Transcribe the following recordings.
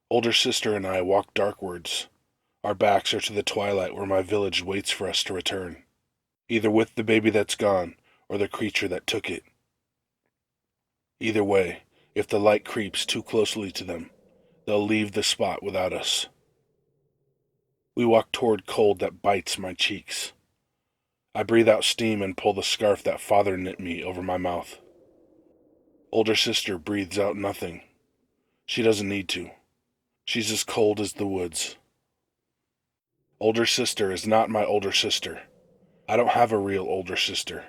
Older sister and I walk darkwards. Our backs are to the twilight where my village waits for us to return, either with the baby that's gone or the creature that took it. Either way, if the light creeps too closely to them, they'll leave the spot without us. We walk toward cold that bites my cheeks. I breathe out steam and pull the scarf that father knit me over my mouth. Older sister breathes out nothing. She doesn't need to. She's as cold as the woods. Older sister is not my older sister. I don't have a real older sister.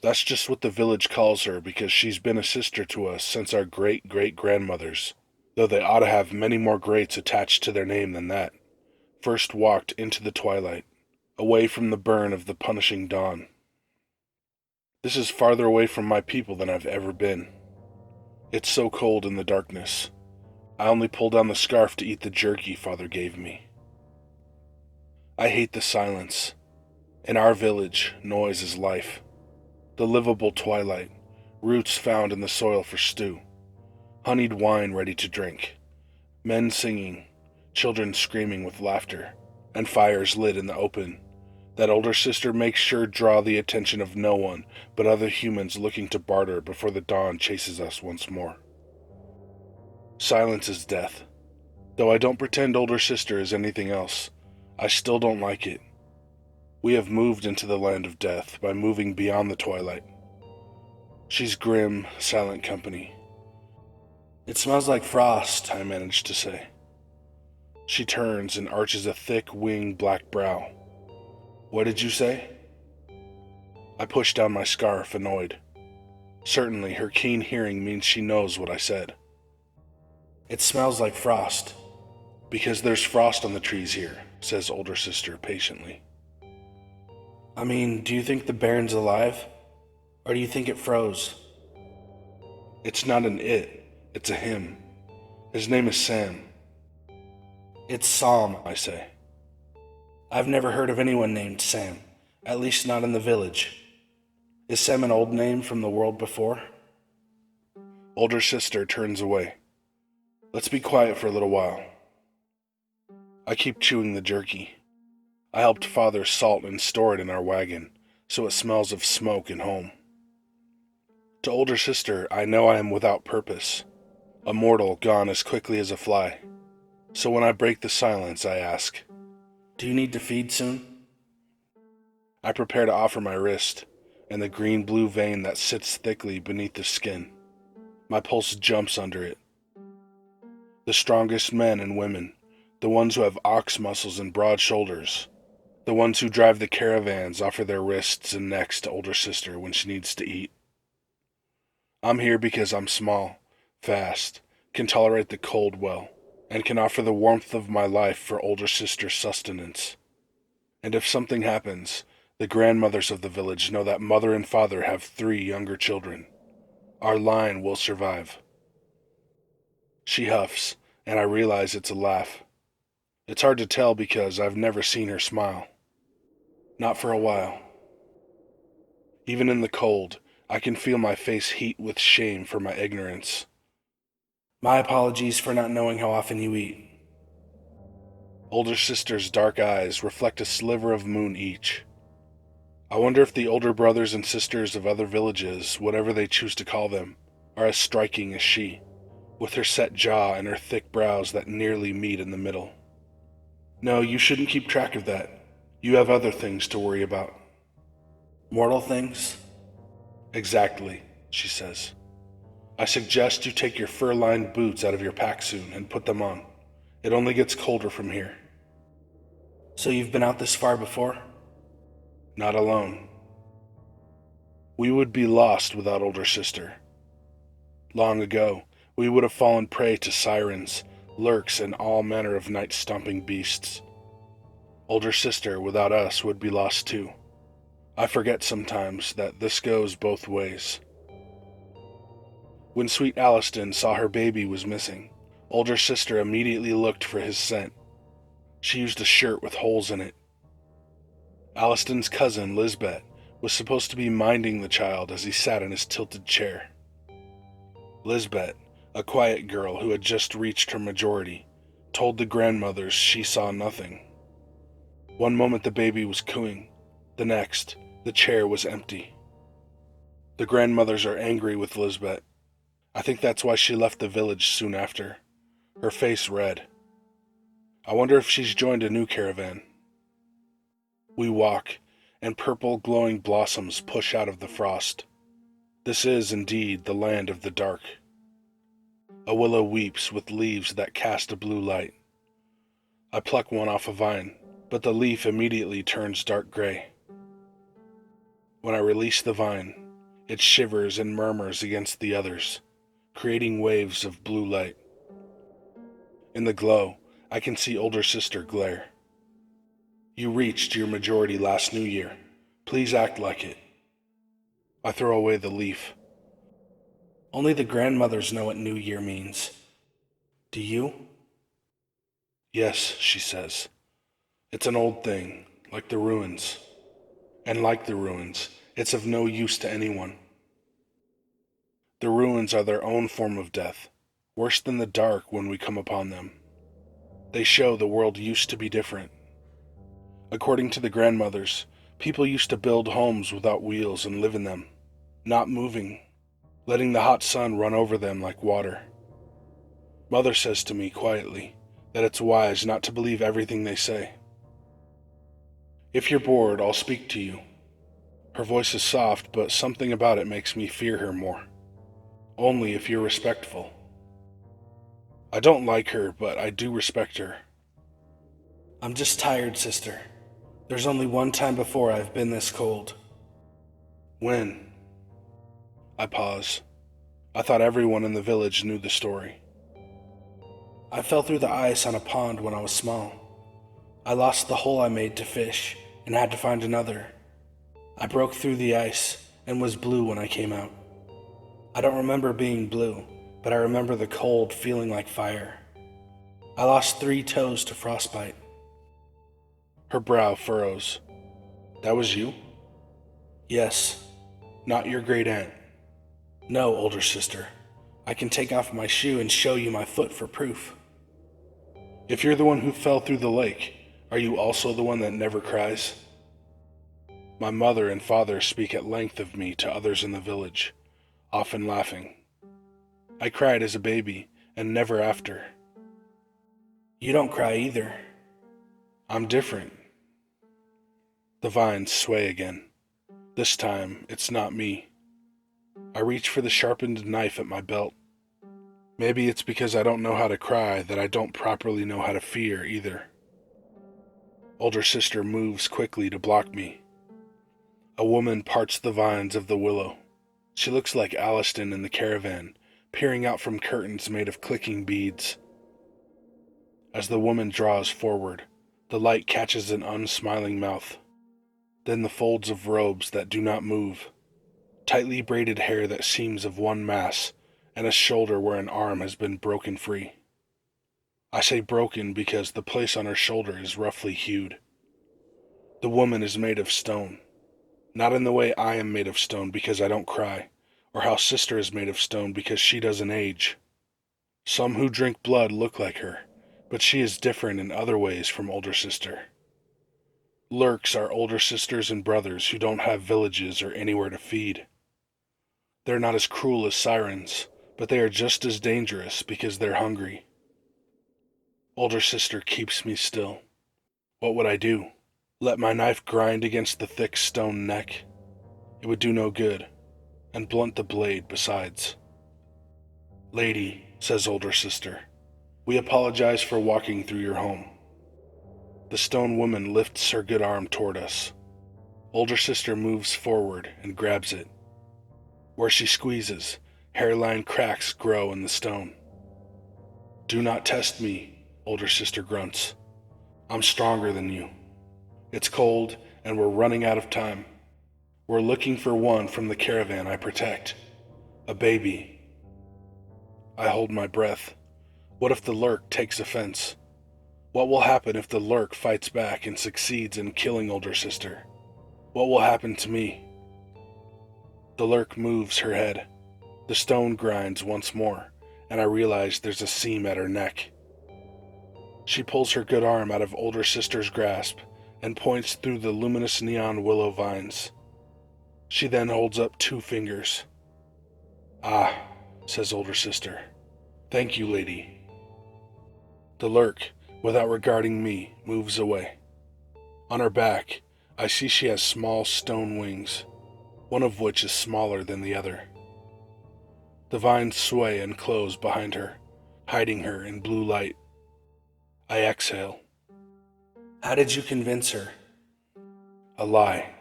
That's just what the village calls her because she's been a sister to us since our great-great-grandmothers, though they ought to have many more greats attached to their name than that, first walked into the twilight, away from the burn of the punishing dawn. This is farther away from my people than I've ever been. It's so cold in the darkness. I only pull down the scarf to eat the jerky father gave me. I hate the silence. In our village, noise is life. The livable twilight, roots found in the soil for stew, honeyed wine ready to drink, men singing, children screaming with laughter, and fires lit in the open, that older sister makes sure draw the attention of no one but other humans looking to barter before the dawn chases us once more. Silence is death. Though I don't pretend older sister is anything else, I still don't like it. We have moved into the land of death by moving beyond the twilight. She's grim, silent company. It smells like frost, I manage to say. She turns and arches a thick, winged black brow. What did you say? I push down my scarf, annoyed. Certainly, her keen hearing means she knows what I said. It smells like frost. Because there's frost on the trees here, says older sister patiently. I mean, do you think the Baron's alive? Or do you think it froze? It's not an it, it's a him. His name is Sam. It's Sam, I say. I've never heard of anyone named Sam, at least not in the village. Is Sam an old name from the world before? Older sister turns away. Let's be quiet for a little while. I keep chewing the jerky. I helped father salt and store it in our wagon, so it smells of smoke and home. To older sister, I know I am without purpose, a mortal gone as quickly as a fly. So when I break the silence, I ask, do you need to feed soon? I prepare to offer my wrist, and the green-blue vein that sits thickly beneath the skin. My pulse jumps under it. The strongest men and women, the ones who have ox muscles and broad shoulders, the ones who drive the caravans offer their wrists and necks to older sister when she needs to eat. I'm here because I'm small, fast, can tolerate the cold well, and can offer the warmth of my life for older sister's sustenance. And if something happens, the grandmothers of the village know that mother and father have 3 younger children. Our line will survive. She huffs, and I realize it's a laugh. It's hard to tell because I've never seen her smile. Not for a while. Even in the cold, I can feel my face heat with shame for my ignorance. My apologies for not knowing how often you eat. Older sister's dark eyes reflect a sliver of moon each. I wonder if the older brothers and sisters of other villages, whatever they choose to call them, are as striking as she, with her set jaw and her thick brows that nearly meet in the middle. No, you shouldn't keep track of that. You have other things to worry about. Mortal things? Exactly, she says. I suggest you take your fur-lined boots out of your pack soon and put them on. It only gets colder from here. So you've been out this far before? Not alone. We would be lost without older sister. Long ago, we would have fallen prey to sirens, lurks, and all manner of night-stomping beasts. Older sister, without us, would be lost too. I forget sometimes that this goes both ways. When sweet Alliston saw her baby was missing, older sister immediately looked for his scent. She used a shirt with holes in it. Alliston's cousin, Lisbet, was supposed to be minding the child as he sat in his tilted chair. Lisbet, A quiet girl who had just reached her majority told the grandmothers she saw nothing. One moment the baby was cooing, the next, the chair was empty. The grandmothers are angry with Lisbet. I think that's why she left the village soon after, her face red. I wonder if she's joined a new caravan. We walk, and purple glowing blossoms push out of the frost. This is indeed the land of the dark. A willow weeps with leaves that cast a blue light. I pluck one off a vine, but the leaf immediately turns dark gray. When I release the vine, it shivers and murmurs against the others, creating waves of blue light. In the glow, I can see older sister glare. You reached your majority last New Year. Please act like it. I throw away the leaf. Only the grandmothers know what New Year means. Do you? Yes, she says. It's an old thing, like the ruins. And like the ruins, it's of no use to anyone. The ruins are their own form of death, worse than the dark when we come upon them. They show the world used to be different. According to the grandmothers, people used to build homes without wheels and live in them, not moving, letting the hot sun run over them like water. Mother says to me quietly that it's wise not to believe everything they say. If you're bored, I'll speak to you. Her voice is soft, but something about it makes me fear her more. Only if you're respectful. I don't like her, but I do respect her. I'm just tired, sister. There's only one time before I've been this cold. When? I pause. I thought everyone in the village knew the story. I fell through the ice on a pond when I was small. I lost the hole I made to fish and had to find another. I broke through the ice and was blue when I came out. I don't remember being blue, but I remember the cold feeling like fire. I lost 3 toes to frostbite. Her brow furrows. That was you? Yes. Not your great aunt? No, older sister. I can take off my shoe and show you my foot for proof. If you're the one who fell through the lake, are you also the one that never cries? My mother and father speak at length of me to others in the village, often laughing. I cried as a baby, and never after. You don't cry either. I'm different. The vines sway again. This time, it's not me. I reach for the sharpened knife at my belt. Maybe it's because I don't know how to cry that I don't properly know how to fear either. Older sister moves quickly to block me. A woman parts the vines of the willow. She looks like Alliston in the caravan, peering out from curtains made of clicking beads. As the woman draws forward, the light catches an unsmiling mouth. Then the folds of robes that do not move. Tightly braided hair that seems of one mass, and a shoulder where an arm has been broken free. I say broken because the place on her shoulder is roughly hewed. The woman is made of stone. Not in the way I am made of stone because I don't cry, or how sister is made of stone because she doesn't age. Some who drink blood look like her, but she is different in other ways from older sister. Lurks are older sisters and brothers who don't have villages or anywhere to feed. They're not as cruel as sirens, but they are just as dangerous because they're hungry. Older sister keeps me still. What would I do? Let my knife grind against the thick stone neck? It would do no good, and blunt the blade besides. Lady, says older sister, we apologize for walking through your home. The stone woman lifts her good arm toward us. Older sister moves forward and grabs it. Where she squeezes, hairline cracks grow in the stone. Do not test me, older sister grunts. I'm stronger than you. It's cold, and we're running out of time. We're looking for one from the caravan I protect. A baby. I hold my breath. What if the lurk takes offense? What will happen if the lurk fights back and succeeds in killing older sister? What will happen to me? The lurk moves her head. The stone grinds once more, and I realize there's a seam at her neck. She pulls her good arm out of older sister's grasp and points through the luminous neon willow vines. She then holds up 2 fingers. "Ah," says older sister. "Thank you, lady." The lurk, without regarding me, moves away. On her back, I see she has small stone wings, one of which is smaller than the other. The vines sway and close behind her, hiding her in blue light. I exhale. How did you convince her? A lie.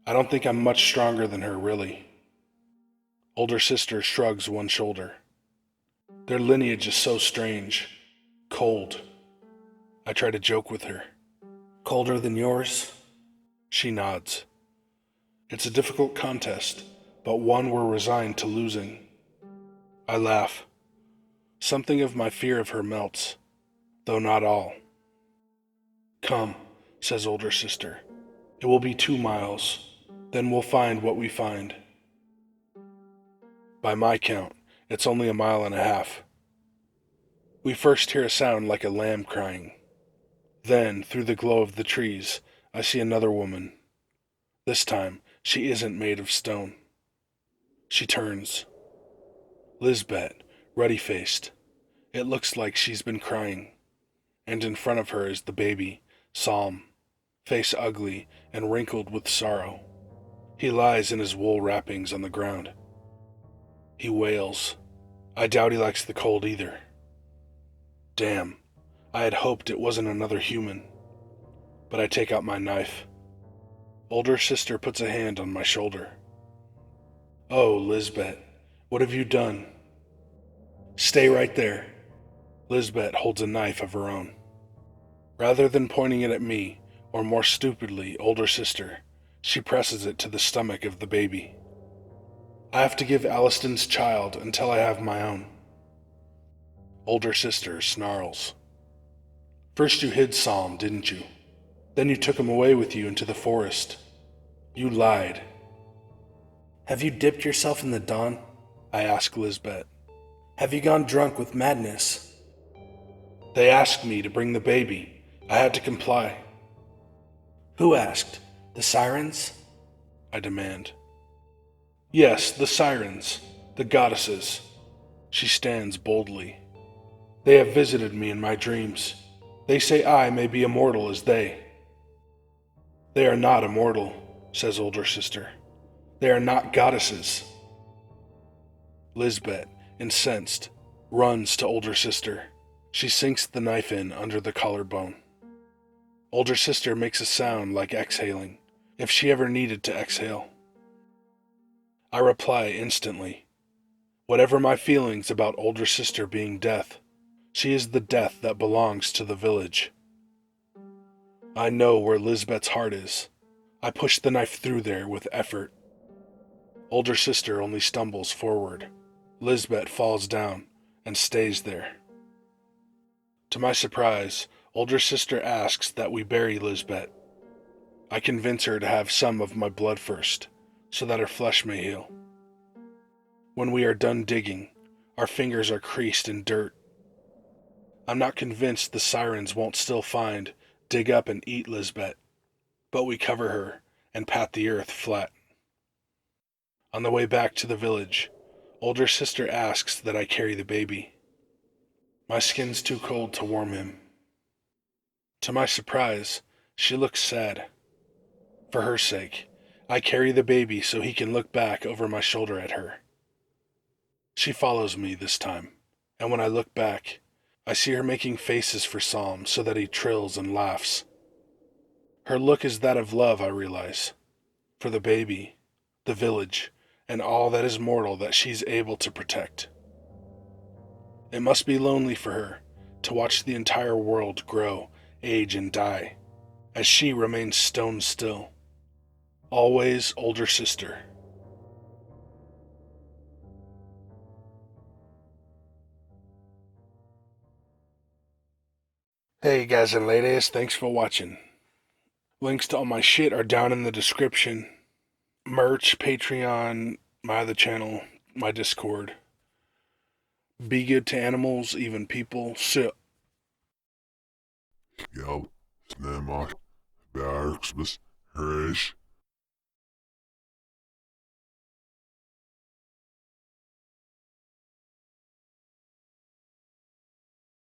I don't think I'm much stronger than her, really. Older sister shrugs one shoulder. Their lineage is so strange. Cold. I try to joke with her. Colder than yours? She nods. It's a difficult contest, but one we're resigned to losing. I laugh. Something of my fear of her melts, though not all. "Come," says older sister. "It will be 2 miles. Then we'll find what we find." By my count, it's only 1.5 miles. We first hear a sound like a lamb crying. Then, through the glow of the trees, I see another woman. This time, she isn't made of stone. She turns. Lisbet, ruddy-faced. It looks like she's been crying. And in front of her is the baby, Psalm, face ugly and wrinkled with sorrow. He lies in his wool wrappings on the ground. He wails. I doubt he likes the cold either. Damn, I had hoped it wasn't another human. But I take out my knife. Older sister puts a hand on my shoulder. "Oh, Lisbet, what have you done?" "Stay right there." Lisbet holds a knife of her own. Rather than pointing it at me, or more stupidly, older sister, she presses it to the stomach of the baby. "I have to give Alliston's child until I have my own." Older sister snarls. "First you hid Psalm, didn't you? Then you took him away with you into the forest. You lied." Have you dipped yourself in the dawn? I ask Lisbet. Have you gone drunk with madness? They asked me to bring the baby. I had to comply. Who asked? The sirens? I demand. Yes, the sirens, the goddesses. She stands boldly. They have visited me in my dreams. They say I may be immortal as they. They are not immortal, says older sister. They are not goddesses. Lisbet, incensed, runs to older sister. She sinks the knife in under the collarbone. Older sister makes a sound like exhaling, if she ever needed to exhale. I reply instantly. Whatever my feelings about older sister being death, she is the death that belongs to the village. I know where Lisbet's heart is. I push the knife through there with effort. Older sister only stumbles forward. Lisbet falls down and stays there. To my surprise, older sister asks that we bury Lisbet. I convince her to have some of my blood first, so that her flesh may heal. When we are done digging, our fingers are creased in dirt. I'm not convinced the sirens won't still find, dig up and eat Lisbet, but we cover her and pat the earth flat. On the way back to the village, older sister asks that I carry the baby. My skin's too cold to warm him. To my surprise, she looks sad. For her sake, I carry the baby so he can look back over my shoulder at her. She follows me this time, and when I look back, I see her making faces for Psalm so that he trills and laughs. Her look is that of love, I realize, for the baby, the village, and all that is mortal that she's able to protect. It must be lonely for her to watch the entire world grow, age, and die, as she remains stone still. Always older sister. Hey guys and ladies, thanks for watching. Links to all my shit are down in the description. Merch, Patreon, my other channel, my Discord. Be good to animals, even people. So, Scout, Snamok, Barksbus, Herish.